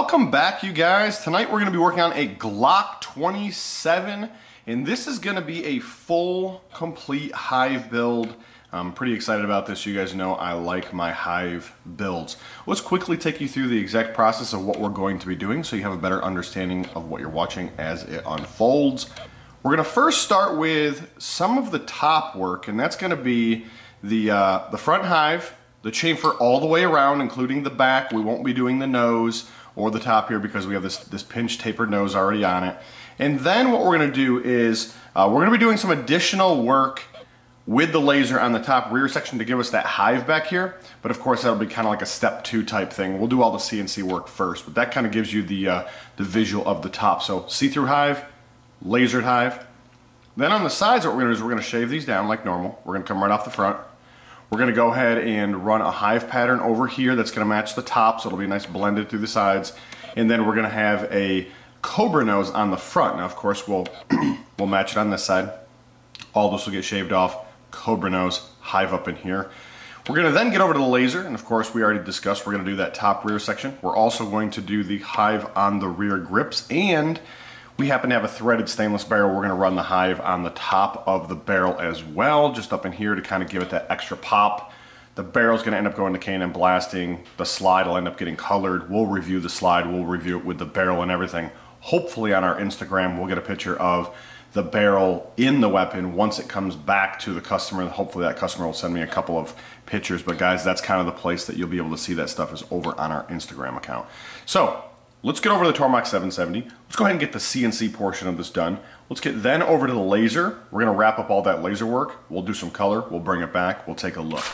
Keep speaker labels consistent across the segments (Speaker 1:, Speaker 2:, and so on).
Speaker 1: Welcome back, you guys. Tonight we're going to be working on a Glock 27, and this is going to be a full, complete hive build. I'm pretty excited about this. You guys know I like my hive builds. Let's quickly take you through the exact process of what we're going to be doing so you have a better understanding of what you're watching as it unfolds. We're going to first start with some of the top work, and that's going to be the front hive, the chamfer all the way around, including the back. We won't be doing the nose or the top here because we have this pinch tapered nose already on it. And then what we're going to do is we're going to be doing some additional work with the laser on the top rear section to give us that hive back here. But of course that'll be kind of like a step 2 type thing. We'll do all the CNC work first, but that kind of gives you the visual of the top. So see-through hive, lasered hive. Then on the sides what we're going to do is we're going to shave these down like normal. We're going to come right off the front. We're going to go ahead and run a hive pattern over here that's going to match the top, so it'll be nice blended through the sides. And then we're going to have a cobra nose on the front. Now, of course, we'll match it on this side. All this will get shaved off. Cobra nose, hive up in here. We're going to then get over to the laser, and of course, we already discussed we're going to do that top rear section. We're also going to do the hive on the rear grips, and we happen to have a threaded stainless barrel. We're going to run the hive on the top of the barrel as well, just up in here to kind of give it that extra pop. The barrel's going to end up going to K&N blasting. The slide will end up getting colored. We'll review the slide. We'll review it with the barrel and everything. Hopefully on our Instagram, we'll get a picture of the barrel in the weapon once it comes back to the customer. Hopefully that customer will send me a couple of pictures. But guys, that's kind of the place that you'll be able to see that stuff is over on our Instagram account. So let's get over to the Tormach 770. Let's go ahead and get the CNC portion of this done. Let's get then over to the laser. We're going to wrap up all that laser work. We'll do some color. We'll bring it back. We'll take a look.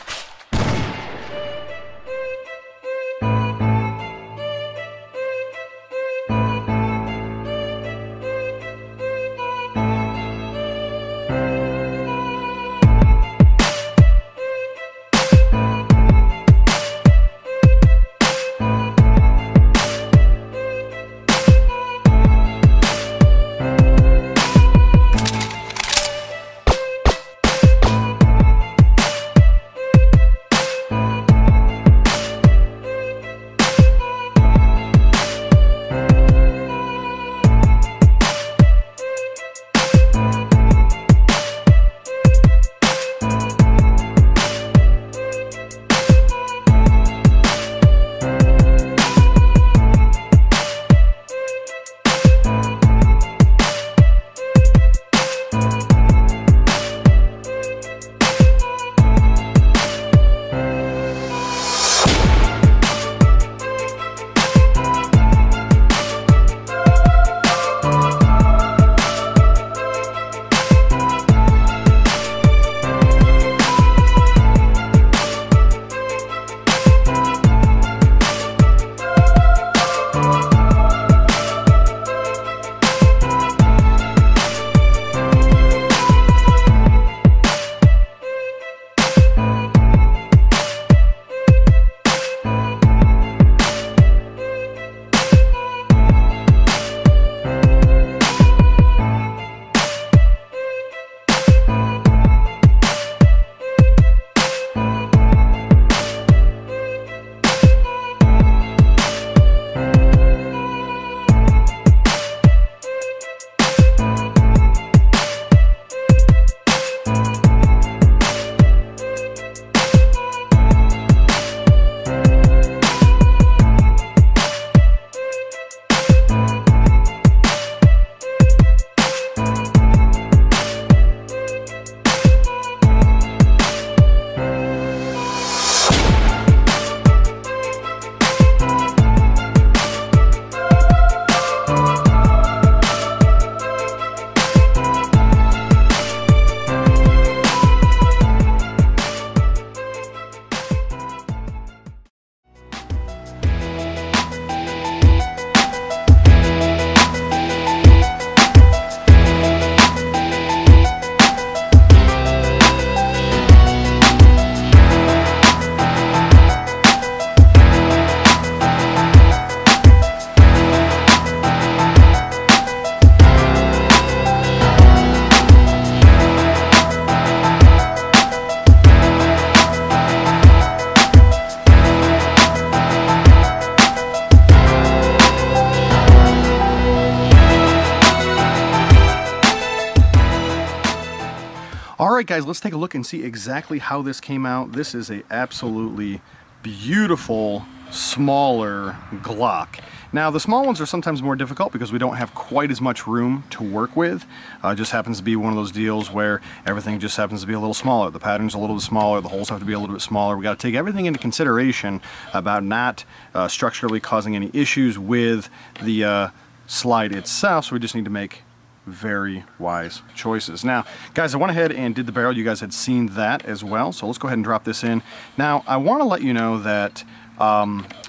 Speaker 1: All right, guys, let's take a look and see exactly how this came out. This is a absolutely beautiful, smaller Glock. Now, the small ones are sometimes more difficult because we don't have quite as much room to work with. It just happens to be one of those deals where everything just happens to be a little smaller. The pattern's a little bit smaller, the holes have to be a little bit smaller. We got to take everything into consideration about not structurally causing any issues with the slide itself, so we just need to make very wise choices. Now, guys, I went ahead and did the barrel. You guys had seen that as well, so let's go ahead and drop this in. Now, I want to let you know that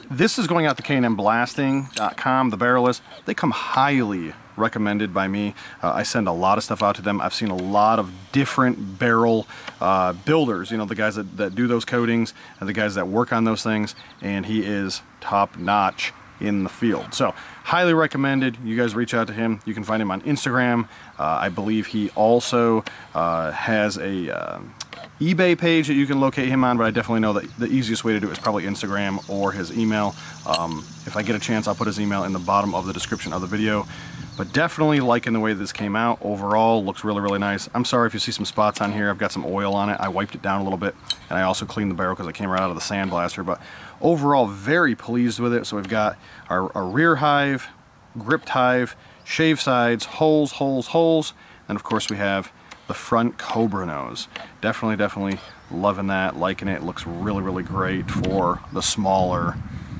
Speaker 1: this is going out to KNMBlasting.com. The barrel is, they come highly recommended by me. I send a lot of stuff out to them. I've seen a lot of different barrel builders, you know, the guys that do those coatings and the guys that work on those things, and he is top notch in the field. So highly recommended. You guys reach out to him. You can find him on Instagram. I believe he also has a eBay page that you can locate him on, but I definitely know that the easiest way to do it is probably Instagram or his email. If I get a chance, I'll put his email in the bottom of the description of the video. But definitely liking the way this came out. Overall, looks really, really nice. I'm sorry if you see some spots on here. I've got some oil on it. I wiped it down a little bit, and I also cleaned the barrel because it came right out of the sandblaster. But overall, very pleased with it. So we've got our rear hive, gripped hive, shave sides, holes, holes, holes, and of course we have the front Cobra nose. Definitely loving that, liking it. It looks really, really great for the smaller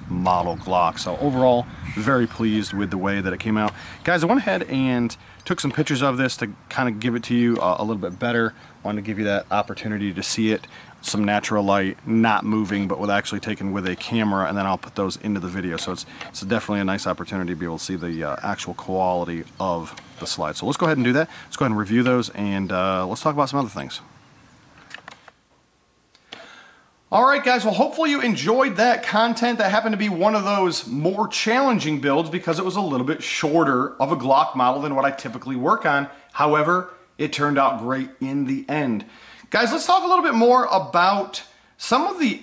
Speaker 1: model Glock. So overall, very pleased with the way that it came out. Guys, I went ahead and took some pictures of this to kind of give it to you a little bit better. Wanted to give you that opportunity to see it. Some natural light, not moving, but with actually taken with a camera, and then I'll put those into the video. So it's definitely a nice opportunity to be able to see the actual quality of the slide. So let's go ahead and do that. Let's go ahead and review those, and let's talk about some other things. All right, guys, well, hopefully you enjoyed that content. That happened to be one of those more challenging builds because it was a little bit shorter of a Glock model than what I typically work on. However, it turned out great in the end. Guys, let's talk a little bit more about some of the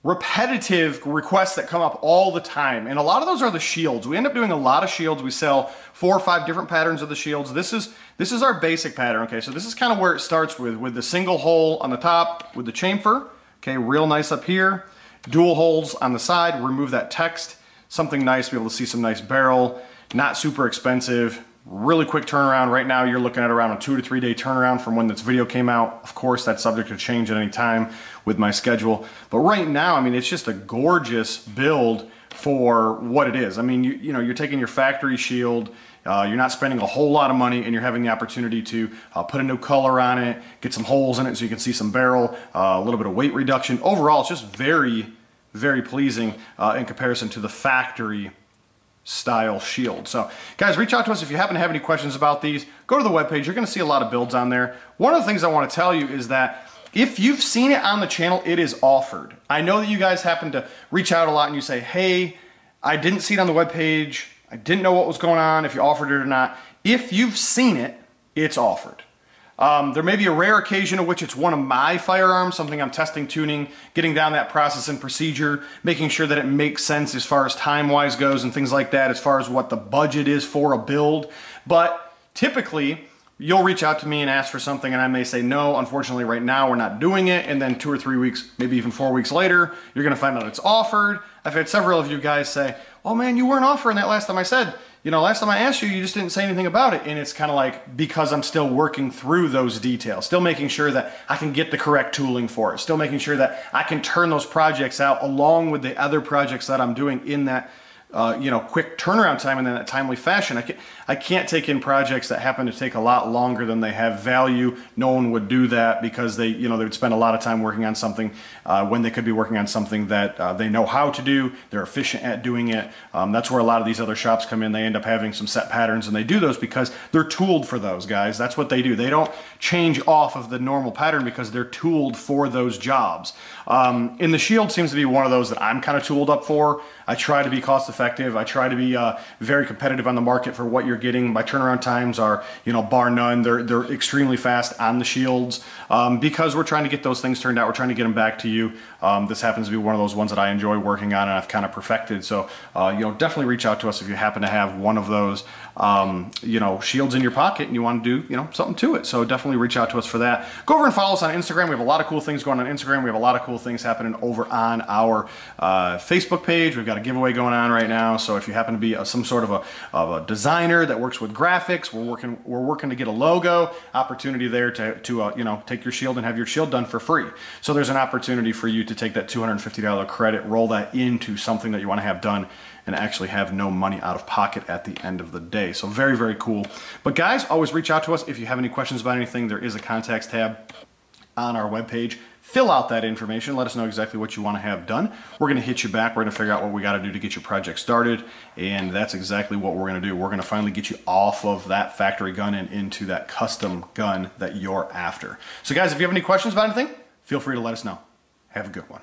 Speaker 1: repetitive requests that come up all the time. And a lot of those are the shields. We end up doing a lot of shields. We sell 4 or 5 different patterns of the shields. This is our basic pattern, okay? So this is kind of where it starts with the single hole on the top with the chamfer. Okay, real nice up here. Dual holes on the side, remove that text. Something nice, be able to see some nice barrel. Not super expensive. Really quick turnaround. Right now you're looking at around a 2 to 3 day turnaround from when this video came out. Of course, that's subject to change at any time with my schedule. But right now, I mean, it's just a gorgeous build for what it is. I mean, you know, you're taking your factory shield, you're not spending a whole lot of money, and you're having the opportunity to put a new color on it, get some holes in it so you can see some barrel, a little bit of weight reduction. Overall, it's just very, very pleasing in comparison to the factory style shield. So guys, reach out to us if you happen to have any questions about these. Go to the webpage. You're going to see a lot of builds on there. One of the things I want to tell you is that if you've seen it on the channel, it is offered. I know that you guys happen to reach out a lot and you say, hey, I didn't see it on the webpage. I didn't know what was going on, if you offered it or not. If you've seen it, it's offered. There may be a rare occasion in which it's one of my firearms, something I'm testing, tuning, getting down that process and procedure, making sure that it makes sense as far as time-wise goes and things like that, as far as what the budget is for a build. But typically, you'll reach out to me and ask for something and I may say, no, unfortunately right now we're not doing it. And then 2 or 3 weeks, maybe even 4 weeks later, you're gonna find out it's offered. I've had several of you guys say, oh man, you weren't offering that last time. I said, you know, last time I asked you, you just didn't say anything about it. And it's kind of like, because I'm still working through those details, still making sure that I can get the correct tooling for it, still making sure that I can turn those projects out along with the other projects that I'm doing in that you know, quick turnaround time and in that timely fashion. I can't take in projects that happen to take a lot longer than they have value. No one would do that because they would spend a lot of time working on something when they could be working on something that they know how to do. They're efficient at doing it. That's where a lot of these other shops come in. They end up having some set patterns and they do those because they're tooled for those, guys. That's what they do. They don't change off of the normal pattern because they're tooled for those jobs. And the shield seems to be one of those that I'm kind of tooled up for. I try to be cost effective. I try to be very competitive on the market for what you're getting. My turnaround times are, you know, bar none. They're extremely fast on the shields because we're trying to get those things turned out. We're trying to get them back to you. This happens to be one of those ones that I enjoy working on and I've kind of perfected. So, you know, definitely reach out to us if you happen to have one of those, you know, shields in your pocket and you want to do, you know, something to it. So definitely definitely reach out to us for that. Go over and follow us on Instagram. We have a lot of cool things going on Instagram. We have a lot of cool things happening over on our Facebook page. We've got a giveaway going on right now. So if you happen to be some sort of a designer that works with graphics, we're working to get a logo. Opportunity there to you know, take your shield and have your shield done for free. So there's an opportunity for you to take that $250 credit, roll that into something that you want to have done, and actually have no money out of pocket at the end of the day. So very, very cool. But guys, always reach out to us if you have any questions about anything. There is a contacts tab on our webpage. Fill out that information. Let us know exactly what you want to have done. We're going to hit you back. We're going to figure out what we got to do to get your project started. And that's exactly what we're going to do. We're going to finally get you off of that factory gun and into that custom gun that you're after. So guys, if you have any questions about anything, feel free to let us know. Have a good one.